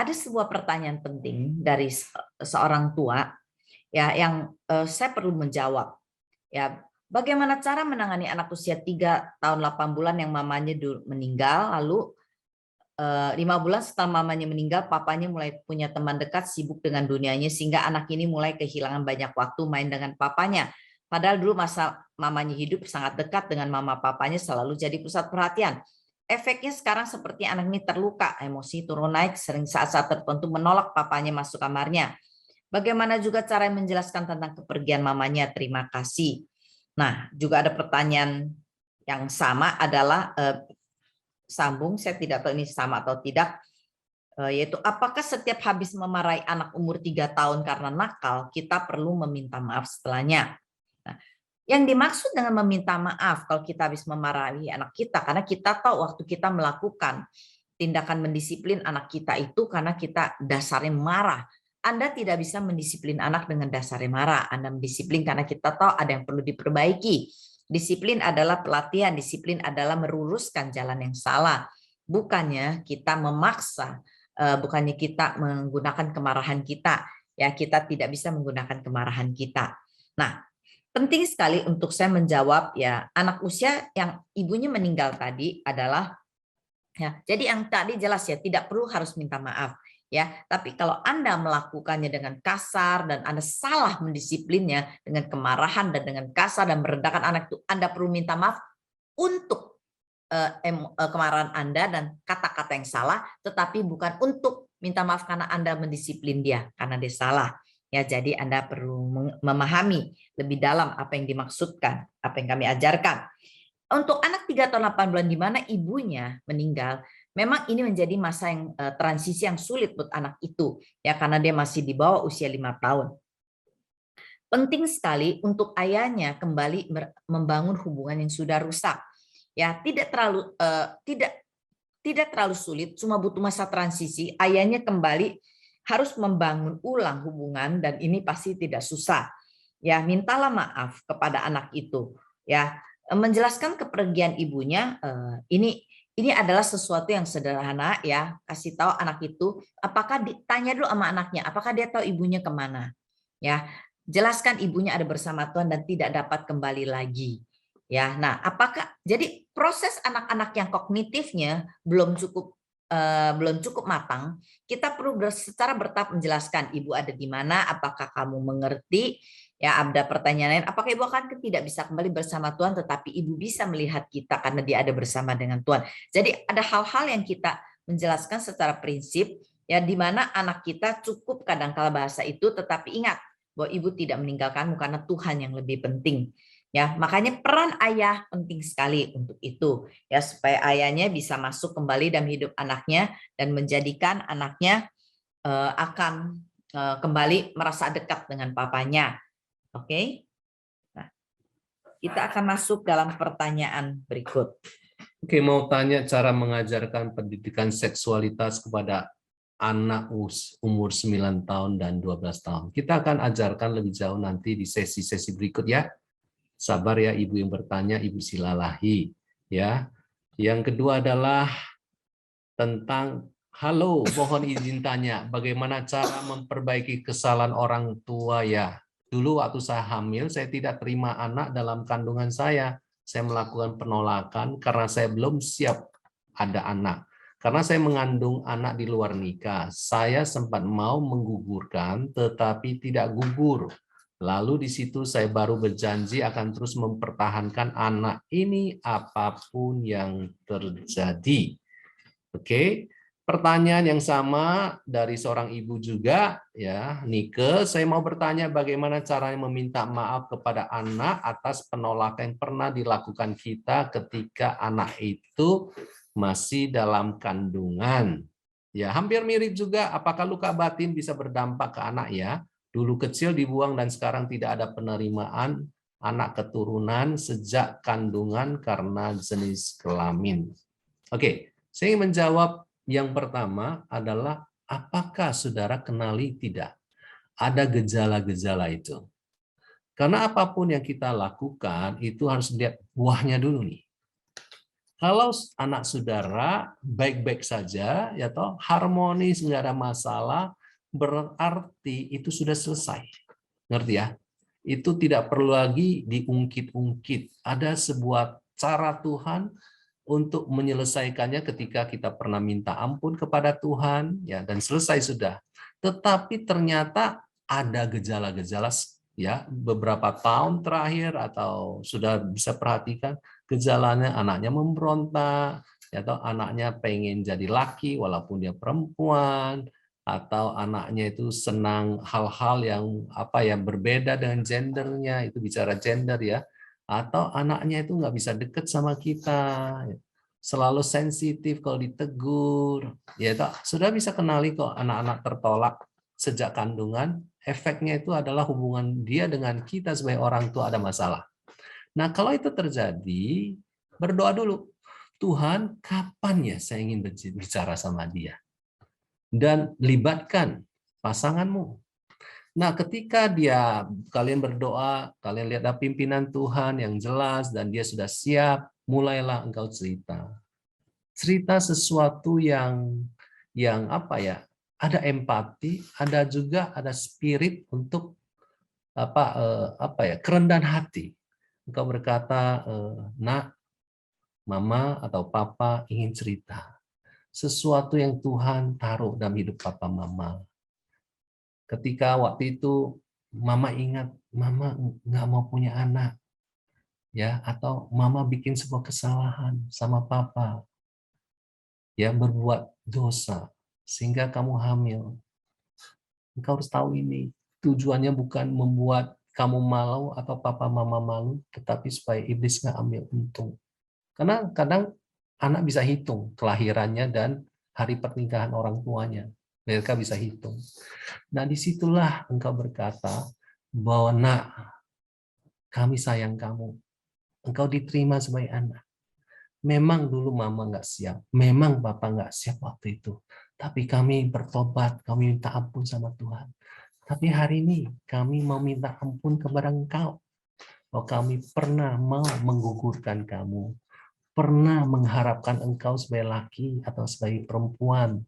ada sebuah pertanyaan penting dari seorang tua ya yang saya perlu menjawab. Ya, bagaimana cara menangani anak usia 3 tahun 8 bulan yang mamanya meninggal, lalu 5 bulan setelah mamanya meninggal, papanya mulai punya teman dekat, sibuk dengan dunianya, sehingga anak ini mulai kehilangan banyak waktu main dengan papanya. Padahal dulu masa mamanya hidup sangat dekat dengan mama papanya, selalu jadi pusat perhatian. Efeknya sekarang seperti anak ini terluka, emosi turun naik, sering saat-saat tertentu menolak papanya masuk kamarnya. Bagaimana juga cara menjelaskan tentang kepergian mamanya, terima kasih. Nah, juga ada pertanyaan yang sama adalah sambung, saya tidak tahu ini sama atau tidak, yaitu apakah setiap habis memarahi anak umur 3 tahun karena nakal, kita perlu meminta maaf setelahnya. Nah, yang dimaksud dengan meminta maaf kalau kita habis memarahi anak kita, karena kita tahu waktu kita melakukan tindakan mendisiplin anak kita itu karena kita dasarnya marah. Anda tidak bisa mendisiplin anak dengan dasarnya marah. Anda mendisiplin karena kita tahu ada yang perlu diperbaiki. Disiplin adalah pelatihan, disiplin adalah meluruskan jalan yang salah. Bukannya kita memaksa, bukannya kita menggunakan kemarahan kita. Ya, kita tidak bisa menggunakan kemarahan kita. Nah, penting sekali untuk saya menjawab ya, anak usia yang ibunya meninggal tadi adalah ya, jadi yang tadi jelas ya, tidak perlu harus minta maaf ya. Tapi kalau Anda melakukannya dengan kasar dan Anda salah mendisiplinnya dengan kemarahan dan dengan kasar dan merendahkan anak itu, Anda perlu minta maaf untuk kemarahan Anda dan kata-kata yang salah, tetapi bukan untuk minta maaf karena Anda mendisiplin dia karena dia salah. Ya, jadi Anda perlu memahami lebih dalam apa yang dimaksudkan, apa yang kami ajarkan. Untuk anak 3 tahun 8 bulan di mana ibunya meninggal, memang ini menjadi masa yang transisi yang sulit buat anak itu ya, karena dia masih di bawah usia 5 tahun. Penting sekali untuk ayahnya kembali membangun hubungan yang sudah rusak. Ya, tidak terlalu sulit, cuma butuh masa transisi. Ayahnya kembali harus membangun ulang hubungan dan ini pasti tidak susah. Ya, mintalah maaf kepada anak itu. Ya, menjelaskan kepergian ibunya ini adalah sesuatu yang sederhana ya. Kasih tahu anak itu, apakah ditanya dulu sama anaknya, apakah dia tahu ibunya kemana? Ya, jelaskan ibunya ada bersama Tuhan dan tidak dapat kembali lagi. Ya, nah apakah jadi proses anak-anak yang kognitifnya belum cukup matang, kita perlu secara bertahap menjelaskan ibu ada di mana, apakah kamu mengerti? Ya, ada pertanyaan lain, apakah ibu akan tidak bisa kembali bersama Tuhan, tetapi ibu bisa melihat kita karena dia ada bersama dengan Tuhan. Jadi ada hal-hal yang kita menjelaskan secara prinsip, ya di mana anak kita cukup kadangkala bahasa itu, tetapi ingat bahwa ibu tidak meninggalkanmu karena Tuhan yang lebih penting. Ya, makanya peran ayah penting sekali untuk itu, ya supaya ayahnya bisa masuk kembali dalam hidup anaknya dan menjadikan anaknya akan kembali merasa dekat dengan papanya. Oke. Nah, kita akan masuk dalam pertanyaan berikut. Oke, mau tanya cara mengajarkan pendidikan seksualitas kepada anak umur 9 tahun dan 12 tahun. Kita akan ajarkan lebih jauh nanti di sesi-sesi berikut ya. Sabar ya Ibu yang bertanya, Ibu Silalahi. Ya. Yang kedua adalah tentang, halo, mohon izin tanya, bagaimana cara memperbaiki kesalahan orang tua ya? Dulu waktu saya hamil, saya tidak terima anak dalam kandungan saya. Saya melakukan penolakan karena saya belum siap ada anak. Karena saya mengandung anak di luar nikah, saya sempat mau menggugurkan, tetapi tidak gugur. Lalu di situ saya baru berjanji akan terus mempertahankan anak ini apapun yang terjadi. Oke, pertanyaan yang sama dari seorang ibu juga, ya, Nike. Saya mau bertanya bagaimana caranya meminta maaf kepada anak atas penolakan yang pernah dilakukan kita ketika anak itu masih dalam kandungan. Ya, hampir mirip juga. Apakah luka batin bisa berdampak ke anak ya? Dulu kecil dibuang dan sekarang tidak ada penerimaan anak keturunan sejak kandungan karena jenis kelamin. Oke, saya ingin menjawab yang pertama adalah apakah saudara kenali tidak ada gejala-gejala itu? Karena apapun yang kita lakukan itu harus lihat buahnya dulu nih. Kalau anak saudara baik-baik saja, ya toh harmonis, nggak ada masalah, berarti itu sudah selesai. Ngerti ya? Itu tidak perlu lagi diungkit-ungkit. Ada sebuah cara Tuhan untuk menyelesaikannya ketika kita pernah minta ampun kepada Tuhan, ya, dan selesai sudah. Tetapi ternyata ada gejala-gejala, ya, beberapa tahun terakhir atau sudah bisa perhatikan gejalanya, anaknya memberontak, atau anaknya pengen jadi laki walaupun dia perempuan, atau anaknya itu senang hal-hal yang apa ya berbeda dengan gendernya, itu bicara gender ya, atau anaknya itu nggak bisa deket sama kita, selalu sensitif kalau ditegur, ya toh, sudah bisa kenali kok anak-anak tertolak sejak kandungan, efeknya itu adalah hubungan dia dengan kita sebagai orang tua ada masalah. Nah, kalau itu terjadi, berdoa dulu. Tuhan, kapan ya saya ingin bicara sama dia? Dan libatkan pasanganmu. Nah, ketika kalian berdoa, kalian lihat ada pimpinan Tuhan yang jelas dan dia sudah siap, mulailah engkau cerita. Cerita sesuatu yang apa ya? Ada empati, ada juga ada spirit untuk apa ya? Kerendahan hati. Engkau berkata, "Nak, mama atau papa ingin cerita sesuatu yang Tuhan taruh dalam hidup papa mama. Ketika waktu itu mama ingat mama nggak mau punya anak, ya, atau mama bikin sebuah kesalahan sama papa, ya, berbuat dosa sehingga kamu hamil. Engkau harus tahu ini tujuannya bukan membuat kamu malu atau papa mama malu, tetapi supaya iblis nggak ambil untung. Karena kadang anak bisa hitung kelahirannya dan hari pernikahan orang tuanya. Mereka bisa hitung. Nah, disitulah engkau berkata bahwa, nak, kami sayang kamu. Engkau diterima sebagai anak. Memang dulu mama nggak siap. Memang papa nggak siap waktu itu. Tapi kami bertobat, kami minta ampun sama Tuhan. Tapi hari ini kami mau minta ampun kepada engkau. Bahwa kami pernah mau menggugurkan kamu. Pernah mengharapkan engkau sebagai laki atau sebagai perempuan.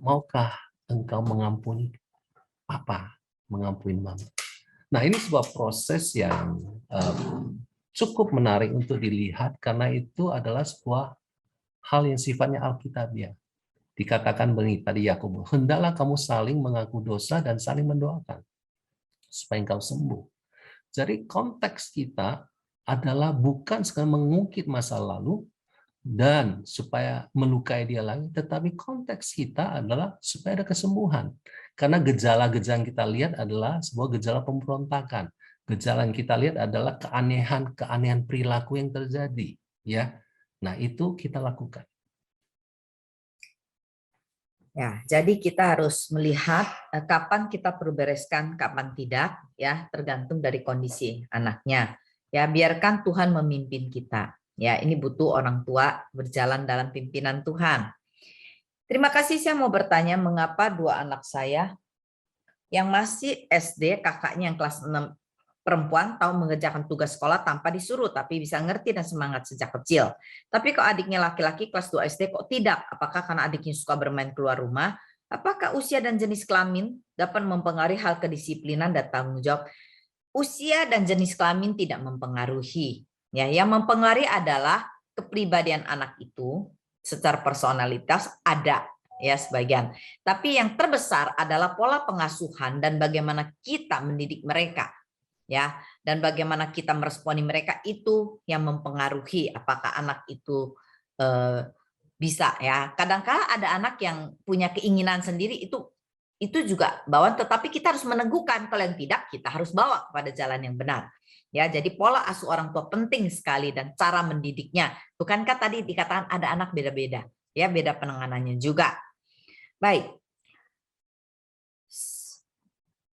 Maukah engkau mengampuni papa, mengampuni mama? Nah, ini sebuah proses yang cukup menarik untuk dilihat karena itu adalah sebuah hal yang sifatnya alkitabiah. Dikatakan begini tadi Yakobus, hendaklah kamu saling mengaku dosa dan saling mendoakan supaya engkau sembuh. Jadi konteks kita adalah bukan sekadar mengungkit masa lalu dan supaya melukai dia lagi, tetapi konteks kita adalah supaya ada kesembuhan. Karena gejala-gejala yang kita lihat adalah sebuah gejala pemberontakan. Gejala yang kita lihat adalah keanehan perilaku yang terjadi, ya. Nah, itu kita lakukan. Ya, jadi kita harus melihat kapan kita perlu bereskan, kapan tidak, ya, tergantung dari kondisi anaknya. Ya, biarkan Tuhan memimpin kita. Ya, ini butuh orang tua berjalan dalam pimpinan Tuhan. Terima kasih, saya mau bertanya mengapa dua anak saya yang masih SD, kakaknya yang kelas 6 perempuan tahu mengerjakan tugas sekolah tanpa disuruh, tapi bisa ngerti dan semangat sejak kecil. Tapi kok adiknya laki-laki kelas 2 SD kok tidak? Apakah karena adiknya suka bermain keluar rumah? Apakah usia dan jenis kelamin dapat mempengaruhi hal kedisiplinan dan tanggung jawab? Usia dan jenis kelamin tidak mempengaruhi. Ya, yang mempengaruhi adalah kepribadian anak itu secara personalitas ada, ya, sebagian. Tapi yang terbesar adalah pola pengasuhan dan bagaimana kita mendidik mereka. Ya, dan bagaimana kita meresponi mereka itu yang mempengaruhi apakah anak itu bisa, ya. Kadang-kala ada anak yang punya keinginan sendiri, itu juga bawaan, tetapi kita harus meneguhkan. Kalau yang tidak, kita harus bawa kepada jalan yang benar. Ya, jadi pola asuh orang tua penting sekali dan cara mendidiknya. Bukankah tadi dikatakan ada anak beda-beda, ya, beda penanganannya juga. Baik.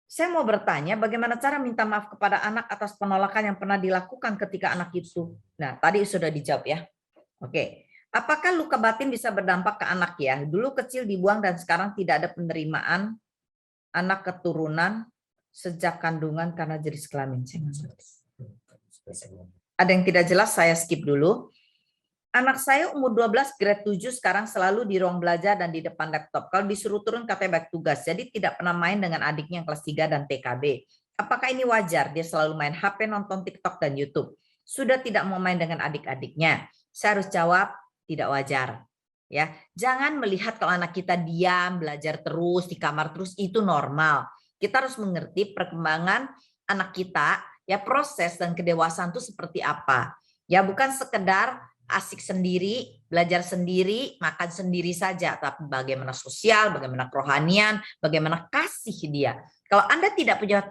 Saya mau bertanya, bagaimana cara minta maaf kepada anak atas penolakan yang pernah dilakukan ketika anak itu? Nah, tadi sudah dijawab ya. Oke. Apakah luka batin bisa berdampak ke anak ya? Dulu kecil dibuang dan sekarang tidak ada penerimaan anak keturunan sejak kandungan karena jenis kelamin. Ada yang tidak jelas, saya skip dulu. Anak saya umur 12 grade 7 sekarang selalu di ruang belajar dan di depan laptop. Kalau disuruh turun katanya baik tugas. Jadi tidak pernah main dengan adiknya yang kelas 3 dan TKB. Apakah ini wajar? Dia selalu main HP, nonton TikTok dan YouTube. Sudah tidak mau main dengan adik-adiknya. Saya harus jawab tidak wajar. Ya, jangan melihat kalau anak kita diam, belajar terus di kamar terus itu normal. Kita harus mengerti perkembangan anak kita, ya proses dan kedewasaan itu seperti apa. Ya bukan sekedar asik sendiri, belajar sendiri, makan sendiri saja, tapi bagaimana sosial, bagaimana kerohanian, bagaimana kasih dia. Kalau Anda tidak punya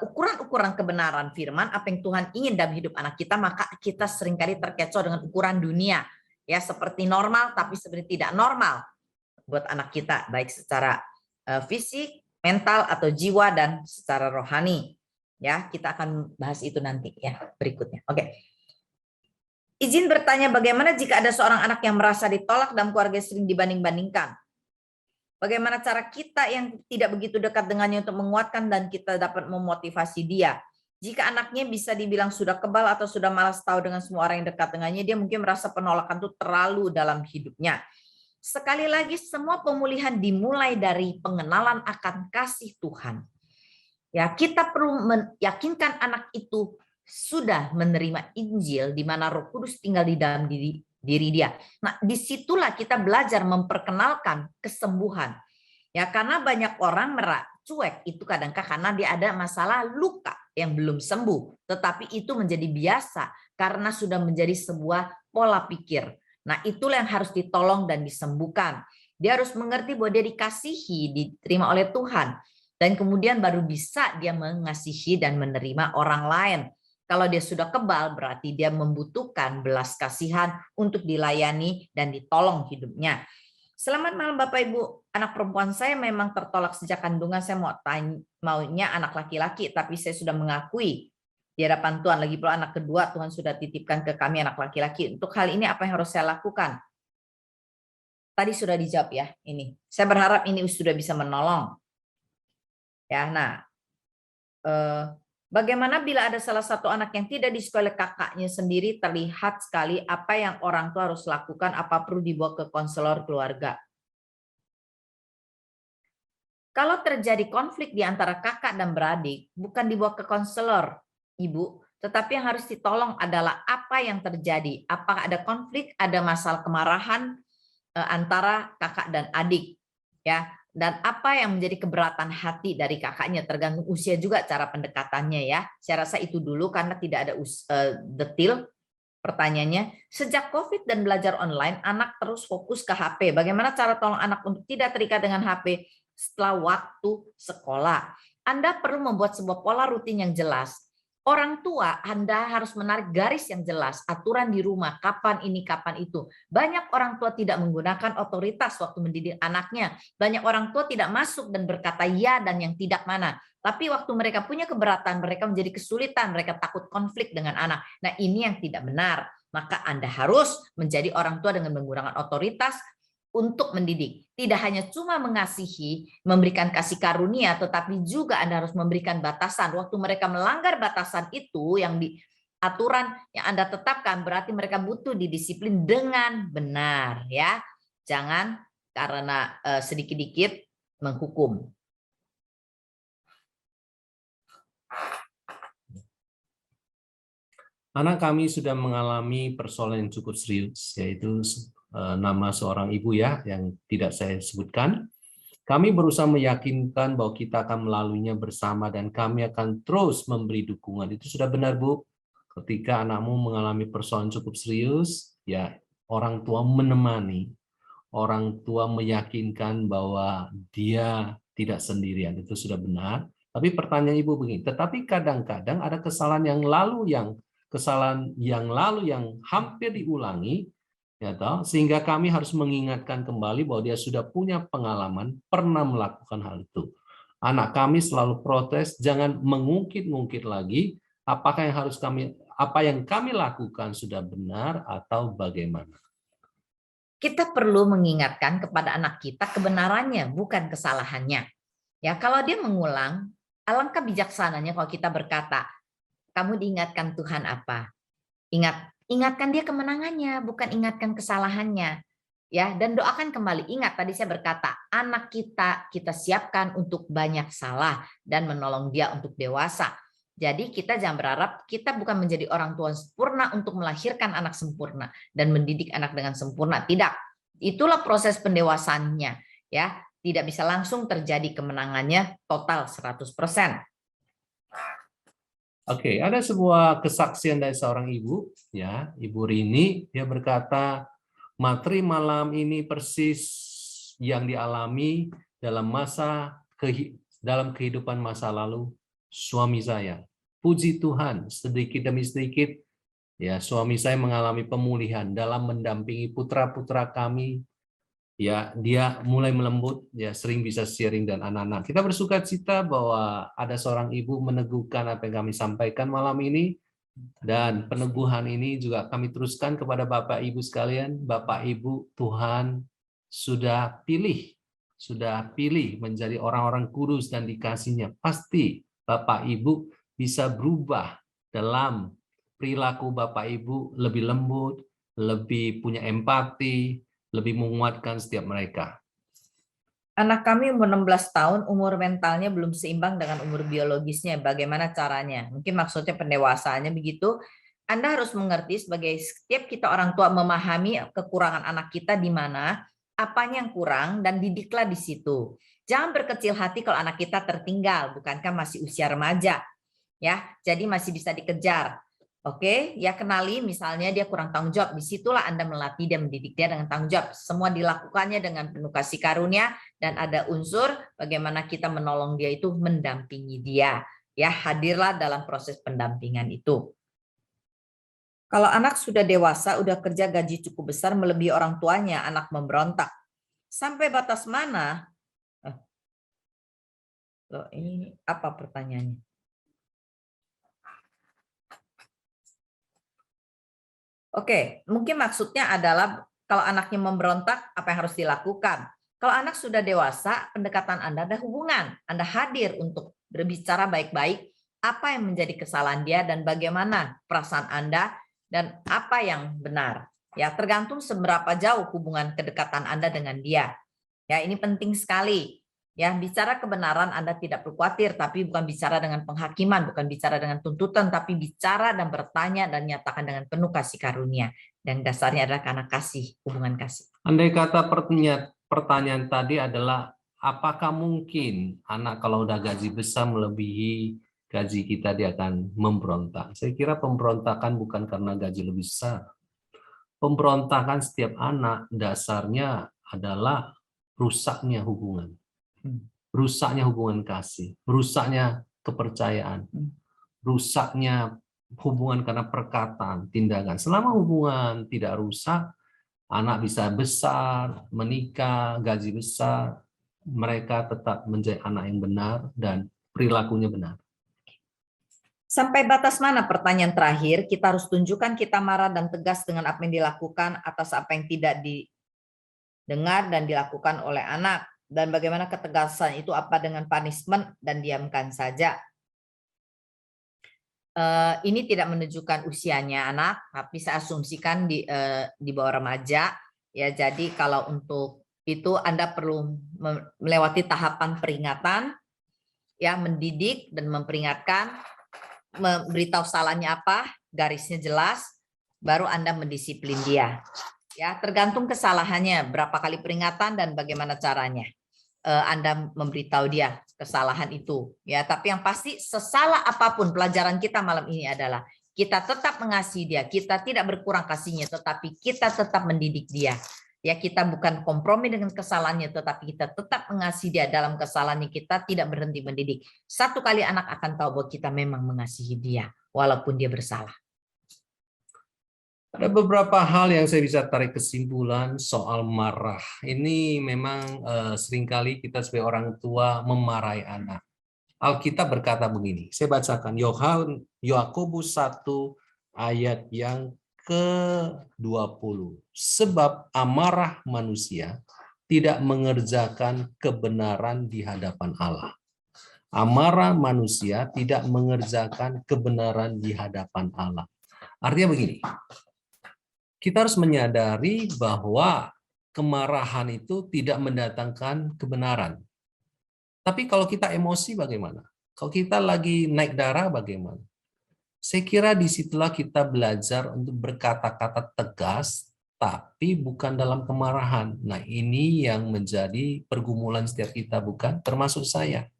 ukuran-ukuran kebenaran firman, apa yang Tuhan ingin dalam hidup anak kita, maka kita seringkali terkecoh dengan ukuran dunia, ya seperti normal, tapi sebenarnya tidak normal buat anak kita, baik secara fisik, mental atau jiwa dan secara rohani. Ya, kita akan bahas itu nanti ya berikutnya. Oke. Izin bertanya, bagaimana jika ada seorang anak yang merasa ditolak dalam keluarga sering dibanding-bandingkan? Bagaimana cara kita yang tidak begitu dekat dengannya untuk menguatkan dan kita dapat memotivasi dia? Jika anaknya bisa dibilang sudah kebal atau sudah malas tahu dengan semua orang yang dekat dengannya, dia mungkin merasa penolakan itu terlalu dalam hidupnya. Sekali lagi, semua pemulihan dimulai dari pengenalan akan kasih Tuhan. Ya, kita perlu meyakinkan anak itu sudah menerima Injil di mana Roh Kudus tinggal di dalam diri dia. Nah, disitulah kita belajar memperkenalkan kesembuhan. Ya, karena banyak orang cuek itu kadang-kadang karena dia ada masalah luka yang belum sembuh, tetapi itu menjadi biasa karena sudah menjadi sebuah pola pikir. Nah, itulah yang harus ditolong dan disembuhkan. Dia harus mengerti bahwa dia dikasihi, diterima oleh Tuhan. Dan kemudian baru bisa dia mengasihi dan menerima orang lain. Kalau dia sudah kebal, berarti dia membutuhkan belas kasihan untuk dilayani dan ditolong hidupnya. Selamat malam Bapak Ibu. Anak perempuan saya memang tertolak sejak kandungan. Saya maunya anak laki-laki, tapi saya sudah mengakui di hadapan Tuhan. Lagi pula anak kedua Tuhan sudah titipkan ke kami anak laki-laki. Untuk hal ini apa yang harus saya lakukan? Tadi sudah dijawab ya ini. Saya berharap ini sudah bisa menolong. Ya, nah, bagaimana bila ada salah satu anak yang tidak disukai oleh kakaknya sendiri, terlihat sekali apa yang orang tua harus lakukan, apa perlu dibawa ke konselor keluarga. Kalau terjadi konflik di antara kakak dan beradik, bukan dibawa ke konselor, Ibu, tetapi yang harus ditolong adalah apa yang terjadi. Apakah ada konflik, ada masalah kemarahan antara kakak dan adik, ya. Dan apa yang menjadi keberatan hati dari kakaknya, tergantung usia juga cara pendekatannya ya. Saya rasa itu dulu karena tidak ada detail pertanyaannya. Sejak COVID dan belajar online, anak terus fokus ke HP. Bagaimana cara tolong anak untuk tidak terikat dengan HP setelah waktu sekolah? Anda perlu membuat sebuah pola rutin yang jelas. Orang tua, Anda harus menarik garis yang jelas, aturan di rumah, kapan ini, kapan itu. Banyak orang tua tidak menggunakan otoritas waktu mendidik anaknya. Banyak orang tua tidak masuk dan berkata ya dan yang tidak mana. Tapi waktu mereka punya keberatan, mereka menjadi kesulitan, mereka takut konflik dengan anak. Nah, ini yang tidak benar. Maka Anda harus menjadi orang tua dengan menggunakan otoritas untuk mendidik. Tidak hanya cuma mengasihi, memberikan kasih karunia, tetapi juga Anda harus memberikan batasan. Waktu mereka melanggar batasan itu, yang di aturan yang Anda tetapkan, berarti mereka butuh didisiplin dengan benar, ya. Jangan karena sedikit-dikit menghukum. Anak kami sudah mengalami persoalan yang cukup serius, yaitu nama seorang ibu ya, yang tidak saya sebutkan. Kami berusaha meyakinkan bahwa kita akan melaluinya bersama dan kami akan terus memberi dukungan. Itu sudah benar, Bu. Ketika anakmu mengalami persoalan cukup serius, ya orang tua menemani, orang tua meyakinkan bahwa dia tidak sendirian. Itu sudah benar. Tapi pertanyaan Ibu begini, tetapi kadang-kadang ada kesalahan yang lalu yang hampir diulangi, ya toh, sehingga kami harus mengingatkan kembali bahwa dia sudah punya pengalaman pernah melakukan hal itu. Anak kami selalu protes, jangan mengungkit-ungkit lagi apa yang kami lakukan sudah benar atau bagaimana. Kita perlu mengingatkan kepada anak kita kebenarannya, bukan kesalahannya. Ya, kalau dia mengulang, alangkah bijaksananya kalau kita berkata, kamu diingatkan Tuhan apa? Ingat Ingatkan dia kemenangannya, bukan ingatkan kesalahannya. Ya, dan doakan kembali. Ingat tadi saya berkata, anak kita siapkan untuk banyak salah dan menolong dia untuk dewasa. Jadi kita jangan berharap kita bukan menjadi orang tua sempurna untuk melahirkan anak sempurna dan mendidik anak dengan sempurna. Tidak. Itulah proses pendewasaannya, ya. Tidak bisa langsung terjadi kemenangannya total 100%. Oke, ada sebuah kesaksian dari seorang ibu, ya, Ibu Rini. Dia berkata, materi malam ini persis yang dialami dalam kehidupan masa lalu suami saya. Puji Tuhan, sedikit demi sedikit, ya, suami saya mengalami pemulihan dalam mendampingi putra-putra kami. Ya, dia mulai melembut, ya, sering bisa sharing dan anak-anak. Kita bersuka cita bahwa ada seorang ibu meneguhkan apa yang kami sampaikan malam ini, dan peneguhan ini juga kami teruskan kepada Bapak Ibu sekalian. Bapak Ibu, Tuhan sudah pilih menjadi orang-orang kudus dan dikasihnya. Pasti Bapak Ibu bisa berubah dalam perilaku Bapak Ibu, lebih lembut, lebih punya empati, lebih menguatkan setiap mereka. Anak kami umur 16 tahun, umur mentalnya belum seimbang dengan umur biologisnya. Bagaimana caranya? Mungkin maksudnya pendewasaannya begitu. Anda harus mengerti sebagai setiap kita orang tua memahami kekurangan anak kita di mana, apanya yang kurang, dan didiklah di situ. Jangan berkecil hati kalau anak kita tertinggal, bukankah masih usia remaja. Ya, jadi masih bisa dikejar. Oke, ya kenali misalnya dia kurang tanggung jawab, disitulah Anda melatih dan mendidik dia dengan tanggung jawab. Semua dilakukannya dengan penuh kasih karunia dan ada unsur bagaimana kita menolong dia itu mendampingi dia. Ya, hadirlah dalam proses pendampingan itu. Kalau anak sudah dewasa, udah kerja gaji cukup besar melebihi orang tuanya, anak memberontak. Sampai batas mana? Loh, ini apa pertanyaannya? Oke, mungkin maksudnya adalah kalau anaknya memberontak, apa yang harus dilakukan? Kalau anak sudah dewasa, pendekatan Anda ada hubungan. Anda hadir untuk berbicara baik-baik, apa yang menjadi kesalahan dia dan bagaimana perasaan Anda dan apa yang benar. Ya, tergantung seberapa jauh hubungan kedekatan Anda dengan dia. Ya, ini penting sekali. Ya, bicara kebenaran Anda tidak perlu khawatir, tapi bukan bicara dengan penghakiman, bukan bicara dengan tuntutan, tapi bicara dan bertanya dan nyatakan dengan penuh kasih karunia. Dan dasarnya adalah karena kasih, hubungan kasih. Andai kata pertanyaan tadi adalah, apakah mungkin anak kalau udah gaji besar melebihi gaji kita dia akan memberontak? Saya kira pemberontakan bukan karena gaji lebih besar. Pemberontakan setiap anak dasarnya adalah rusaknya hubungan. Rusaknya hubungan kasih, rusaknya kepercayaan, rusaknya hubungan karena perkataan, tindakan. Selama hubungan tidak rusak, anak bisa besar, menikah, gaji besar, mereka tetap menjadi anak yang benar dan perilakunya benar. Sampai batas mana, pertanyaan terakhir, kita harus tunjukkan kita marah dan tegas dengan apa yang dilakukan atas apa yang tidak didengar dan dilakukan oleh anak. Dan bagaimana ketegasan itu, apa dengan punishment dan diamkan saja. Ini tidak menunjukkan usianya anak, tapi saya asumsikan di bawah remaja. Ya, jadi kalau untuk itu Anda perlu melewati tahapan peringatan, ya, mendidik dan memperingatkan, memberitahu salahnya apa, garisnya jelas, baru Anda mendisiplin dia. Ya, tergantung kesalahannya, berapa kali peringatan dan bagaimana caranya Anda memberitahu dia kesalahan itu. Ya, tapi yang pasti sesalah apapun, pelajaran kita malam ini adalah kita tetap mengasihi dia, kita tidak berkurang kasihnya, tetapi kita tetap mendidik dia. Ya, kita bukan kompromi dengan kesalahannya, tetapi kita tetap mengasihi dia dalam kesalahannya, kita tidak berhenti mendidik. Satu kali anak akan tahu bahwa kita memang mengasihi dia, walaupun dia bersalah. Ada beberapa hal yang saya bisa tarik kesimpulan soal marah. Ini memang seringkali kita sebagai orang tua memarahi anak. Alkitab berkata begini, saya bacakan Yakobus 1 ayat yang ke-20. Sebab amarah manusia tidak mengerjakan kebenaran di hadapan Allah. Amarah manusia tidak mengerjakan kebenaran di hadapan Allah. Artinya begini, Kita harus menyadari bahwa kemarahan itu tidak mendatangkan kebenaran. Tapi kalau kita emosi bagaimana? Kalau kita lagi naik darah bagaimana? Saya kira disitulah kita belajar untuk berkata-kata tegas, tapi bukan dalam kemarahan. Nah, ini yang menjadi pergumulan setiap kita, bukan? Termasuk saya.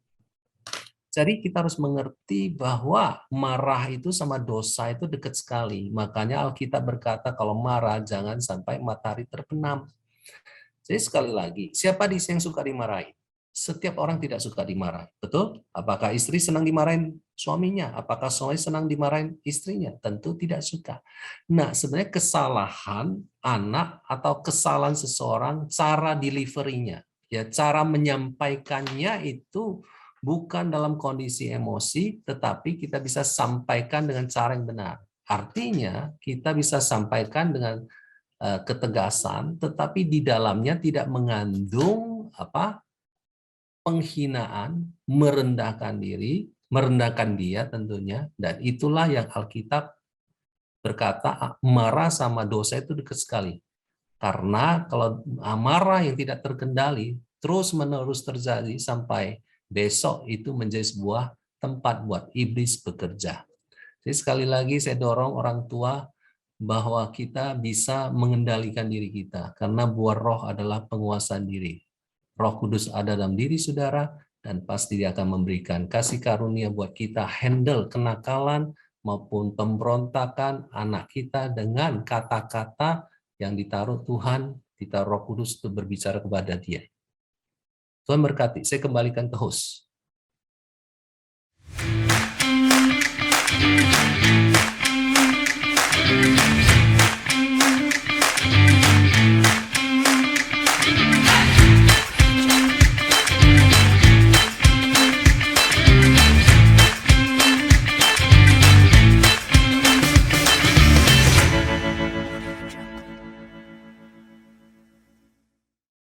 Jadi kita harus mengerti bahwa marah itu sama dosa itu dekat sekali. Makanya Alkitab berkata kalau marah jangan sampai matahari terbenam. Jadi sekali lagi, siapa di sini yang suka dimarahi? Setiap orang tidak suka dimarahi, betul? Apakah istri senang dimarahin suaminya? Apakah suami senang dimarahin istrinya? Tentu tidak suka. Nah, sebenarnya kesalahan anak atau kesalahan seseorang, cara delivery-nya, ya cara menyampaikannya itu bukan dalam kondisi emosi, tetapi kita bisa sampaikan dengan cara yang benar. Artinya, kita bisa sampaikan dengan ketegasan, tetapi di dalamnya tidak mengandung penghinaan, merendahkan diri, merendahkan dia tentunya, dan itulah yang Alkitab berkata marah sama dosa itu dekat sekali. Karena kalau amarah yang tidak terkendali terus-menerus terjadi sampai besok itu menjadi sebuah tempat buat iblis bekerja. Jadi sekali lagi saya dorong orang tua bahwa kita bisa mengendalikan diri kita karena buah roh adalah penguasaan diri. Roh Kudus ada dalam diri saudara dan pasti dia akan memberikan kasih karunia buat kita handle kenakalan maupun pemberontakan anak kita dengan kata-kata yang ditaruh Tuhan, ditaruh Roh Kudus untuk berbicara kepada dia. Tuhan berkati. Saya kembalikan ke host.